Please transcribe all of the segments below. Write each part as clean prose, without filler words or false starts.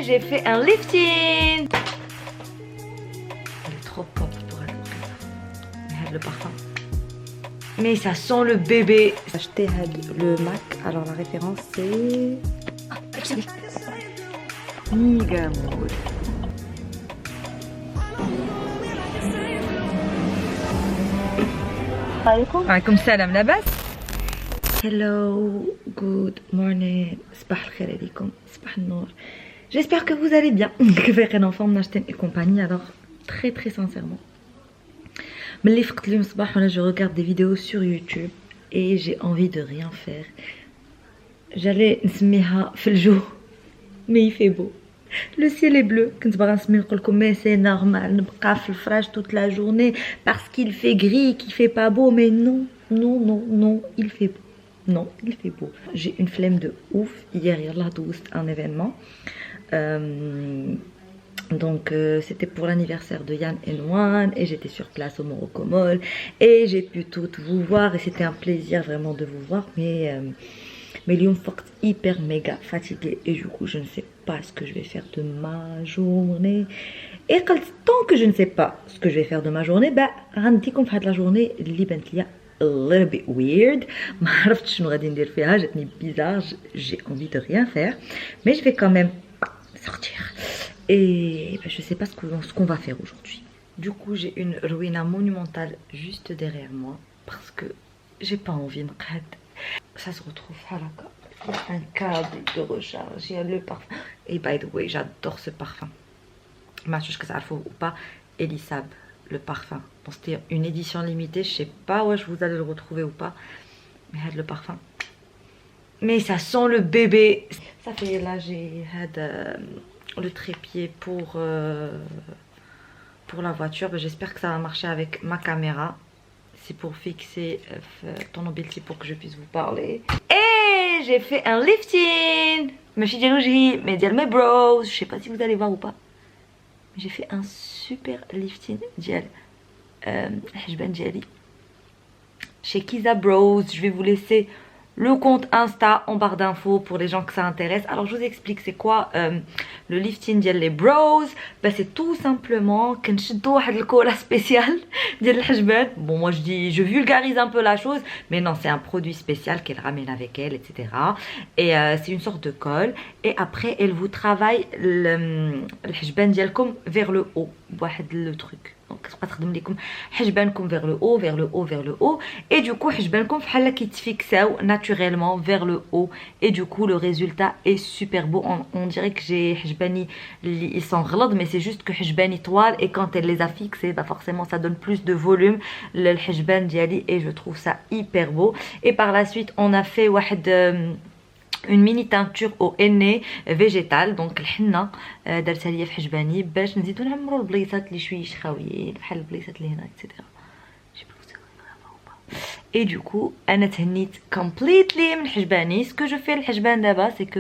j'ai fait un lifting. Elle est trop propre pour être comme ça. Mais le parfum. Mais ça sent le bébé. J'ai acheté le MAC, alors la référence c'est... Nigamoud. عليكم السلام لاباس. Hello, good morning. صباح الخير عليكم. صباح النور. J'espère que vous allez bien. Que faire en forme Nashten et compagnie. Alors très sincèrement. ملي فقت اليوم صباح وانا je regarde des vidéos sur YouTube et j'ai envie de rien faire. J'allais نسميها في الجو. Mais il fait beau. Le ciel est bleu. كنت باغا نسمي نقول لكم mais c'est normal نبقى في الفراش toute la journée parce qu'il fait gris, qu'il fait pas beau, mais non, il fait beau. Non, il fait beau. J'ai une flemme de ouf. Hier, yallah doust un événement. Donc c'était pour l'anniversaire de Yann et Nouane et j'étais sur place au Morocco Mall et j'ai pu toutes vous voir et c'était un plaisir vraiment de vous voir, mais Lyon Fox hyper méga fatigué et du coup je ne sais pas ce que je vais faire de ma journée. Et tant que je ne sais pas ce que je vais faire de ma journée, bah عنديكم في هاد la journée اللي بانت ليا a little bit weird. ما عرفتش شنو غادي ندير فيها, جاتني bizarre, j'ai envie de rien faire, mais je vais quand même sortir. Et ben, je sais pas ce qu'on va faire aujourd'hui. Du coup j'ai une ruina monumentale juste derrière moi parce que j'ai pas envie de نقعد. Ça se retrouve à la carte. Il y a un câble de recharge, il y a le parfum. Et by the way, j'adore ce parfum. Ma chose que ça faut ou pas, Elisab, le parfum. Bon, c'était une édition limitée, je sais pas où vous allez le retrouver ou pas. Mais le parfum. Mais ça sent le bébé. Ça fait là, j'ai le trépied pour la voiture. J'espère que ça va marcher avec ma caméra. C'est pour fixer ton mobile, c'est pour que je puisse vous parler. Et j'ai fait un lifting. Machine dialogie, mais dial mes bros. Je sais pas si vous allez voir ou pas. J'ai fait un super lifting dial Hajban Diali chez Kiza Bros. Je vais vous laisser le compte Insta en barre d'infos pour les gens que ça intéresse. Alors je vous explique c'est quoi le lifting ديال les bros. Bah, c'est tout simplement كنشدو واحد الكولا spécial ديال الحجبان. Bon moi je vulgarise un peu la chose, mais non c'est un produit spécial qu'elle ramène avec elle, etc. Et c'est une sorte de colle et après elle vous travaille الحجبان ديالكم vers le haut بواحد le truc. Donc كتبقى تخدم لكم حجبانكم vers le haut, vers le haut, vers le haut, et du coup حجبانكم بحال كيتفيكساو naturellement vers le haut, et du coup le résultat est super beau. On dirait que j'ai حجباني ils sont غلط, mais c'est juste que حجباني طوال et quand elle les a fixés bah forcément ça donne plus de volume للحجبان ديالي et je trouve ça hyper beau. Et par la suite on a fait واحد une mini teinture au henné végétal, donc الحنة درتها ليا في حجباني باش نزيدو نعمرو البليصات اللي شويه خاويين بحال البليصات اللي هنا etc. Et du coup انا تهنيت completely من حجباني. Ce que je fais الحجبان دابا c'est que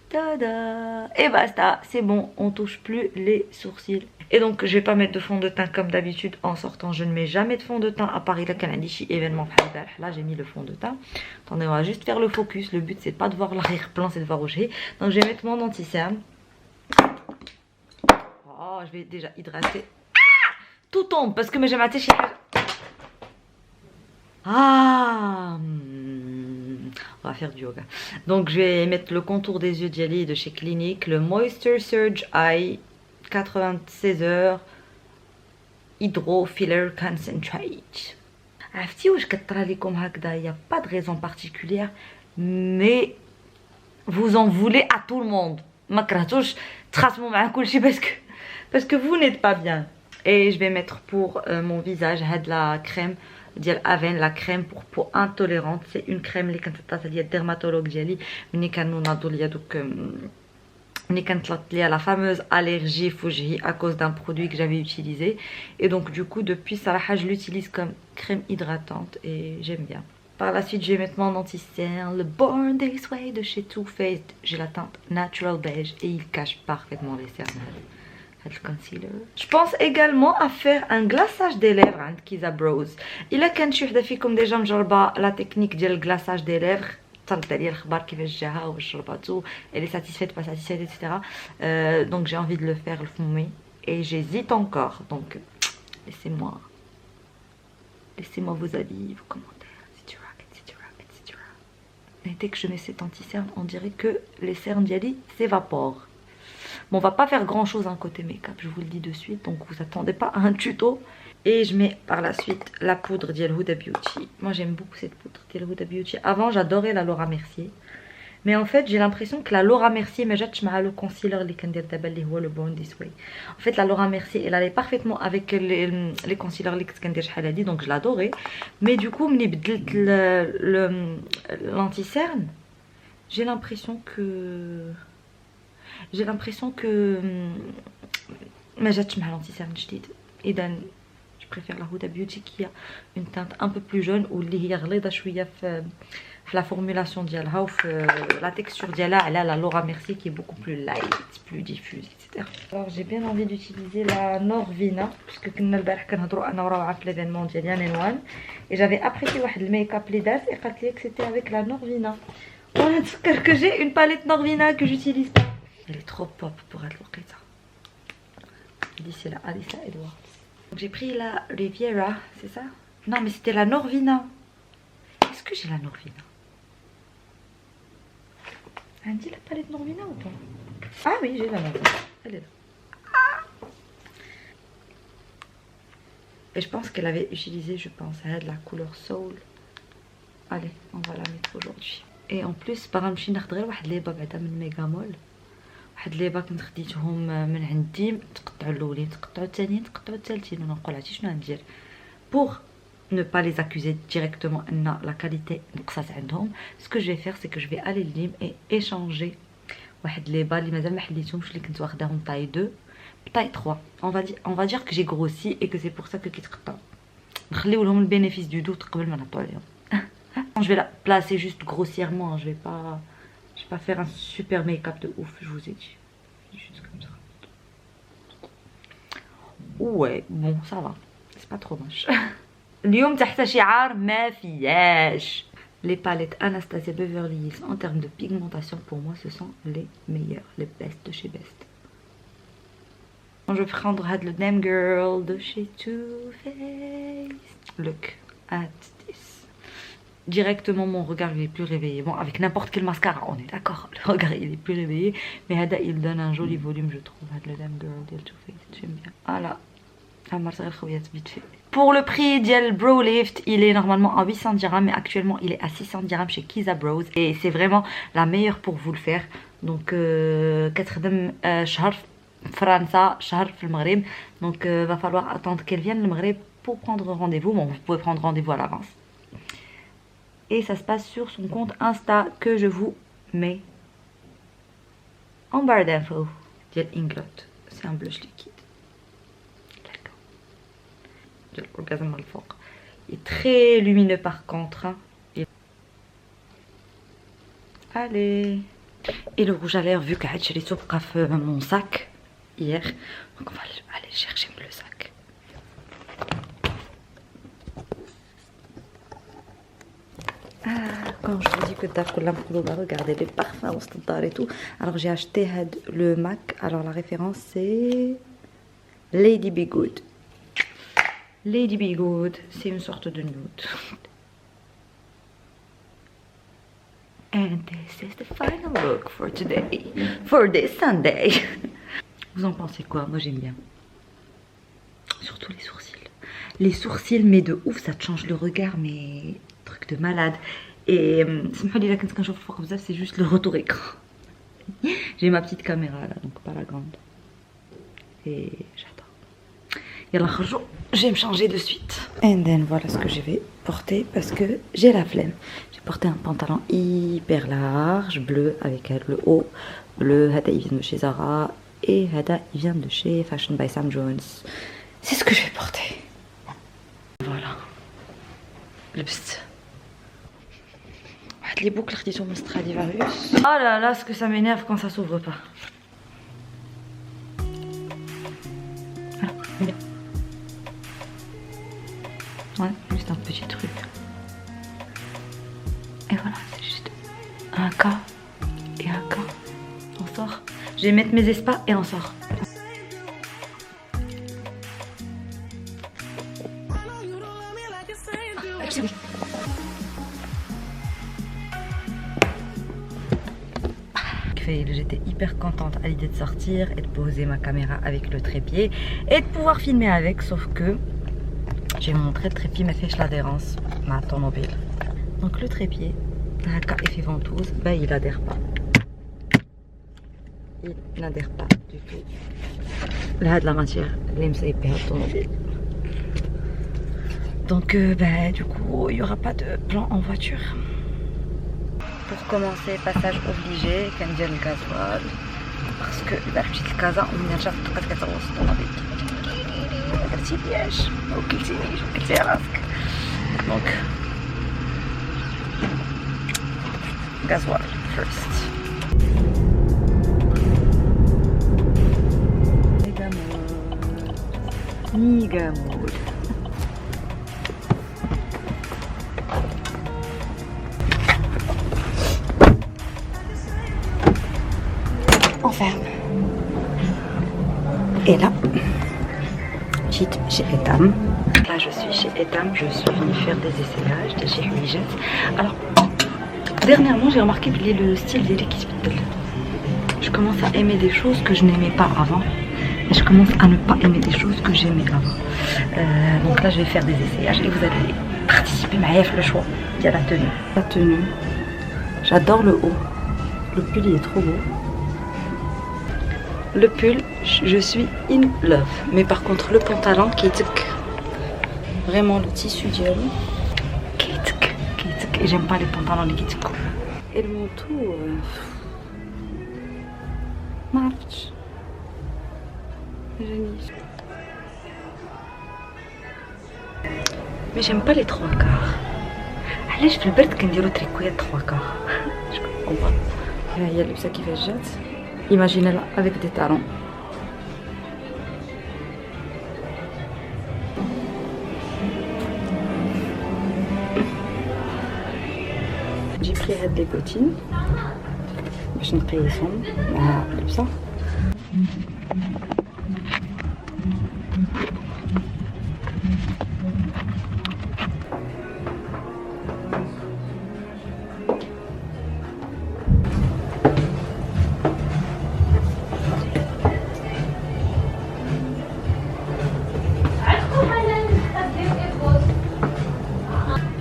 tada et basta, c'est bon, on touche plus les sourcils. Et donc je vais pas mettre de fond de teint comme d'habitude en sortant. Je ne mets jamais de fond de teint à Paris. Là événement là j'ai mis le fond de teint. Attendez, on va juste faire le focus. Le but c'est pas de voir l'arrière-plan, c'est de voir où j'ai. Donc je vais mettre mon anti-cerne. Oh, je vais déjà hydrater. Ah, tout tombe parce que j'ai maté chez. Ah, on va faire du yoga. Donc je vais mettre le contour des yeux d'Yali de chez Clinique, le Moisture Surge Eye 96 heures Hydro Filler Concentrate. عرفتي واش كطرى لكم هكذا, il y a pas de raison particulière, mais vous en voulez à tout le monde. ما كرهتوش تخاصموا مع كلشي parce que vous n'êtes pas bien. Et je vais mettre pour mon visage هاد la crème ديال افين, la crème pour peau intolérante. C'est une crème اللي كانت عطاتها ليا الديرماتولوج ديالي ملي كانوا ناضوا ليا دوك ملي كانت طلعت ليا la fameuse allergie في وجهي à cause d'un produit que j'avais utilisé. Et donc du coup depuis صراحة je l'utilise comme crème hydratante et j'aime bien. Par la suite je vais mettre mon anti-cerne, le Born This Way de chez Too Faced. J'ai la teinte natural beige et il cache parfaitement les cernes. Concealer. Je pense également à faire un glaçage des lèvres عند Kiza Bros. Il a كان شي وحده فيكم déjà مجربه la technique ديال الglaçage des lèvres. تصلت عليا الخبر كيفاش جاها واش ربطو elle est satisfaite pas satisfaite etc. Donc j'ai envie de le faire le fumer et j'hésite encore donc laissez-moi vos avis, vos commentaires, etc. Et dès que je mets cet anti-cerne, on dirait que les cernes d'Yali s'évaporent. Bon, on va pas faire grand chose côté make-up, je vous le dis de suite, donc vous attendez pas à un tuto. Et je mets par la suite la poudre d'Yal Huda Beauty. Moi j'aime beaucoup cette poudre d'Yal Huda Beauty. Avant j'adorais la Laura Mercier. Mais en fait j'ai l'impression que la Laura Mercier ما جاتش مع le concealer اللي كندير دابا اللي هو le Born This Way. En fait la Laura Mercier elle allait parfaitement avec les concealers اللي كنت كندير شحال هادي donc je l'adorais. Mais du coup ملي بدلت l'anti-cerne j'ai l'impression que ما جاتش مع l'anti-cerne جديد. إذا je préfère la Huda Beauty qui a une teinte un peu plus jaune ou اللي هي غليظة شوية في la formulation ديالها وفي la texture ديالها على la Laura Mercier qui est beaucoup plus light, plus diffuse etc. Alors j'ai bien envie d'utiliser la Norvina puisque كنا البارح كنهضروا انا وروعة في l'événement ديال يانينوان et j'avais apprécié واحد الميك اب اللي دارت et قالت لي que c'était avec la Norvina. وانا نتفكر que j'ai une palette Norvina que j'utilise pas. Elle est trop pop pour être الوقيته. D'ici là, Alissa Edwards. J'ai pris la Riviera, c'est ça? Non mais c'était la Norvina. Est-ce que j'ai la Norvina? Elle dit la palette Norvina ou pas? Ah oui, j'ai la Norvina. Elle est là. Et je pense qu'elle avait utilisé, je pense, de la couleur Soul. Allez, on va la mettre aujourd'hui. Et en plus, par نمشي ناخد غير واحد ليبا بعدا من ميغامول. واحد ليبا كنت خديتهم من عندي تقطعوا الاولين تقطعوا الثانيين تقطعوا الثالثين ونقول عرفتي شنو غندير pour ne pas les accuser directement ان la qualité نقصات عندهم. Ce que je vais faire c'est que je vais aller لليم et échanger واحد ليبا اللي مازال ما حليتهمش اللي كنت واخداهم taille 2 taille 3. On va dire que j'ai grossi et que c'est pour ça que كيتقطعوا. نخليو لهم البينيفيس دو دوت قبل ما نعطيو عليهم. Je vais la placer juste grossièrement, je vais pas faire un super make-up de ouf, je vous ai dit. Juste comme ça. Ouais, bon, ça va. C'est pas trop moche. اليوم تحت شعار ما فياش. Les palettes Anastasia Beverly Hills en termes de pigmentation pour moi ce sont les meilleures, les best de chez Best. Je vais prendre le Damn Girl de chez Too Faced. Look at this. Directement mon regard il est plus réveillé. Bon avec n'importe quel mascara on est d'accord, le regard il est plus réveillé. Mais Hada il donne un joli volume je trouve. Le Damn Girl de Too Faced, j'aime bien. Voilà. Vite fait. Pour le prix d'Yel Brow Lift, il est normalement à 800 dirhams, mais actuellement il est à 600 dirhams chez Kiza Brows. Et c'est vraiment la meilleure pour vous le faire. Donc, كتخدم شهر في فرنسا شهر في المغرب. Donc, va falloir attendre qu'elle vienne le Maghreb pour prendre rendez-vous. Bon, vous pouvez prendre rendez-vous à l'avance. Et ça se passe sur son compte Insta que je vous mets en barre d'infos. D'Yel Inglot. C'est un blush liquide. L'orgasme mal fort. Il est très lumineux par contre. Hein. Allez. Et le rouge à lèvres, vu que j'ai les soupes mon sac hier. Donc on va aller chercher le sac. Quand je vous dis que regardez les parfums et tout. Alors j'ai acheté le MAC. Alors la référence c'est Lady Be Good. Lady Be Good, c'est une sorte de nude. And this is the final look for today, for this Sunday. Vous en pensez quoi? Moi j'aime bien. Surtout les sourcils. Les sourcils, mais de ouf, ça te change le regard, mais truc de malade. Et c'est juste le retour écran. J'ai ma petite caméra là, donc pas la grande. Et j'adore. Je vais me changer de suite. Et then voilà ce que je vais porter parce que j'ai la flemme. J'ai porté un pantalon hyper large, bleu avec le haut bleu. Hada il vient de chez Zara et Hada il vient de chez Fashion by Sam Jones. C'est ce que je vais porter. Voilà. لبست واحد لي بوكل خديتهم من Stradivarius. Oh là là, ce que ça m'énerve quand ça s'ouvre pas. Ouais, juste un petit truc. Et voilà, c'est juste Un K et un K. On sort. Je vais mettre mes espas et on sort. J'étais hyper contente à l'idée de sortir et de poser ma caméra avec le trépied et de pouvoir filmer avec, sauf que j'ai montré le trépied m'a fait l'adhérence ma automobile. Donc le trépied, هكا effet ventouse, bah il adhère pas. Il n'adhère pas du tout. Là de la matière, les m'sayper automobile. Donc bah du coup il y aura pas de plan en voiture. Pour commencer, passage obligé, كندير الغازوال parce que البارح مشيت لكازا ومنين شافت بقات كتغوص الطوموبيل. ما درتيلياش ما وكلتينيش وكلتي راسك. دونك غازوال first. ميغا مول. On ferme. Et là, j'étais chez Etam. Là, je suis chez Etam. Je suis venue faire des essayages de chez Huijet. Alors, dernièrement, j'ai remarqué que le style des qui se pète. Je commence à aimer des choses que je n'aimais pas avant. Et je commence à ne pas aimer des choses que j'aimais avant. Donc là, je vais faire des essayages et vous allez participer à le choix. Il y a la tenue. La tenue. J'adore le haut. Le pull, il est trop beau. Le pull, je suis in love. Mais par contre, le pantalon, vraiment le tissu dialogue. Et j'aime pas les pantalons les kitsk. Et le manteau, marche. Génie. Mais j'aime pas les trois quarts. Allez, je fais le bête qu'on dirait tricouille à trois quarts. Je comprends pas. Il y a le ça qui fait jette. Imaginez-la avec des talons. J'ai pris des bottines. باش نقيسهم مع اللبسة.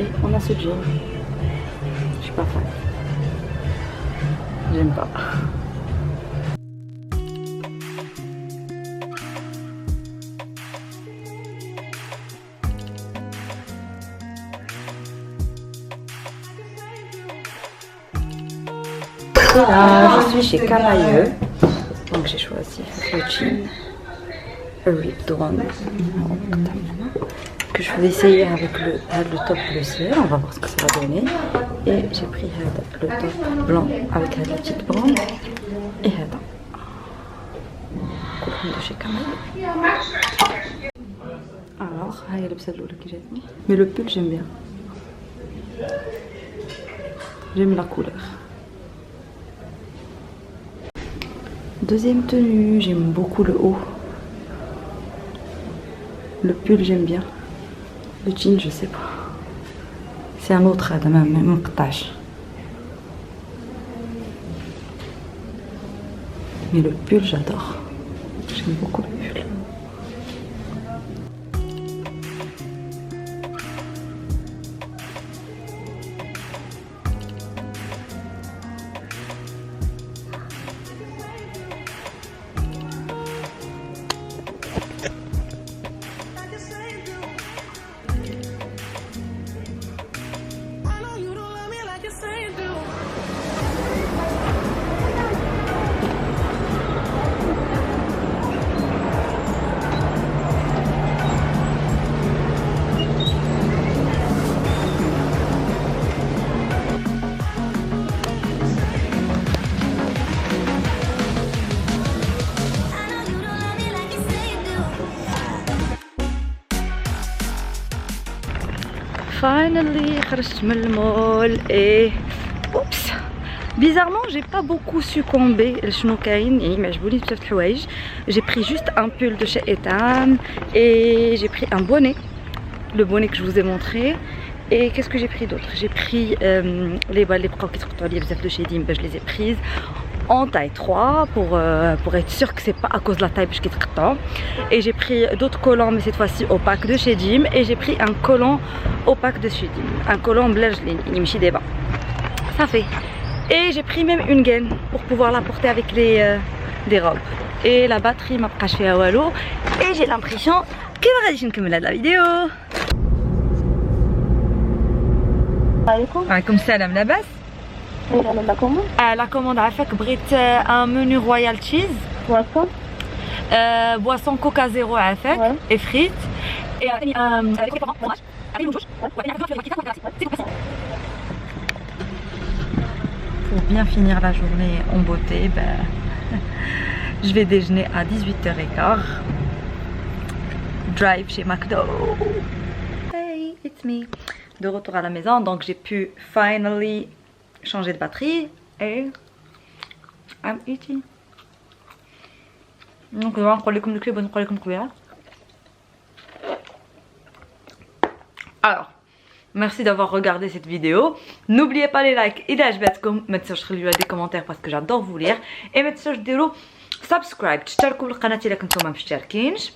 Et on a ce jean. Je suis pas fan. J'aime pas. Et là, je suis chez Camailleux. Donc j'ai choisi le jean Ripped One que je vais essayer avec le top bleu ciel. On va voir ce que ça va donner. Et j'ai pris le top blanc avec la petite bande et هذا كلهم de chez Camailleux. Alors, هاي اللبسة الأولى qui جاتني. Mais le pull j'aime bien. J'aime la couleur. Deuxième tenue, j'aime beaucoup le haut. Le pull j'aime bien. Le jean je sais pas. C'est un autre même tâche. Mais le pull j'adore. J'aime beaucoup le pull. Finally خرجت من المول. ايه اوبس Bizarrement, j'ai pas beaucoup succombé. J'ai pris juste un pull de chez Etam et j'ai pris un bonnet, le bonnet que je vous ai montré. Et qu'est-ce que j'ai pris d'autre? J'ai pris les bras qui sont de chez Dim, je les ai prises en taille 3 pour être sûr que c'est pas à cause de la taille parce qu'il est temps. Et j'ai pris d'autres collants, mais cette fois-ci opaques de chez Dim. Et j'ai pris un collant opaque de chez Dim, un collant blage limchi des bas. Ça fait. Et j'ai pris même une gaine pour pouvoir la porter avec des robes. Et la batterie m'a pas fait à wallo. Et j'ai l'impression que va aller la vidéo. Comme salam labas. La commande a fait que Brit un menu royal cheese. Boisson coca zéro à fait et frites. Et pour bien finir la journée en beauté, je vais déjeuner à 18h15. Drive chez McDo. Hey, it's me. De retour à la maison, donc j'ai pu finally changer de batterie et I'm eating. Donc on va prendre comme le clé, bonne comme le Alors, merci d'avoir regardé cette vidéo. N'oubliez pas les likes et d'ajbatkom, mettez des commentaires parce que j'adore vous lire. Et mettez subscribe, تشتركوا بالقناة إذا كنتم ما مشتركينش.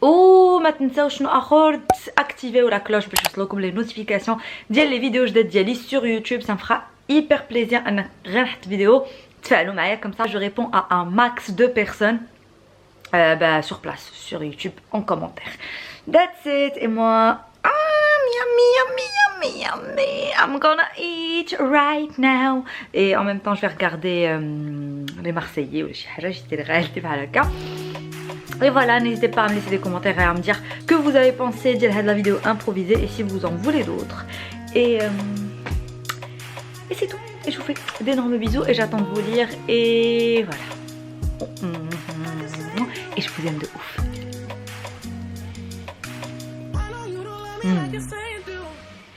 وما تنساوش شنو اخر اكتيفيو لا كلوش باش يوصلوكم لي نوتيفيكاسيون ديال لي فيديو جداد ديالي سور يوتيوب. Ça me fera hyper plaisir ان غير نحط فيديو تفاعلوا معايا comme ça je réponds à un max de personnes sur place sur YouTube en commentaire. That's it. Et moi yummy, I'm gonna eat right now. Et en même temps je vais regarder les Marseillais ou شي حاجه جيت لغايتي بحال هكا. Et voilà, n'hésitez pas à me laisser des commentaires et à me dire que vous avez pensé de la vidéo improvisée et si vous en voulez d'autres. Et c'est tout. Et je vous fais d'énormes bisous et j'attends de vous lire. Et voilà. Et je vous aime de ouf.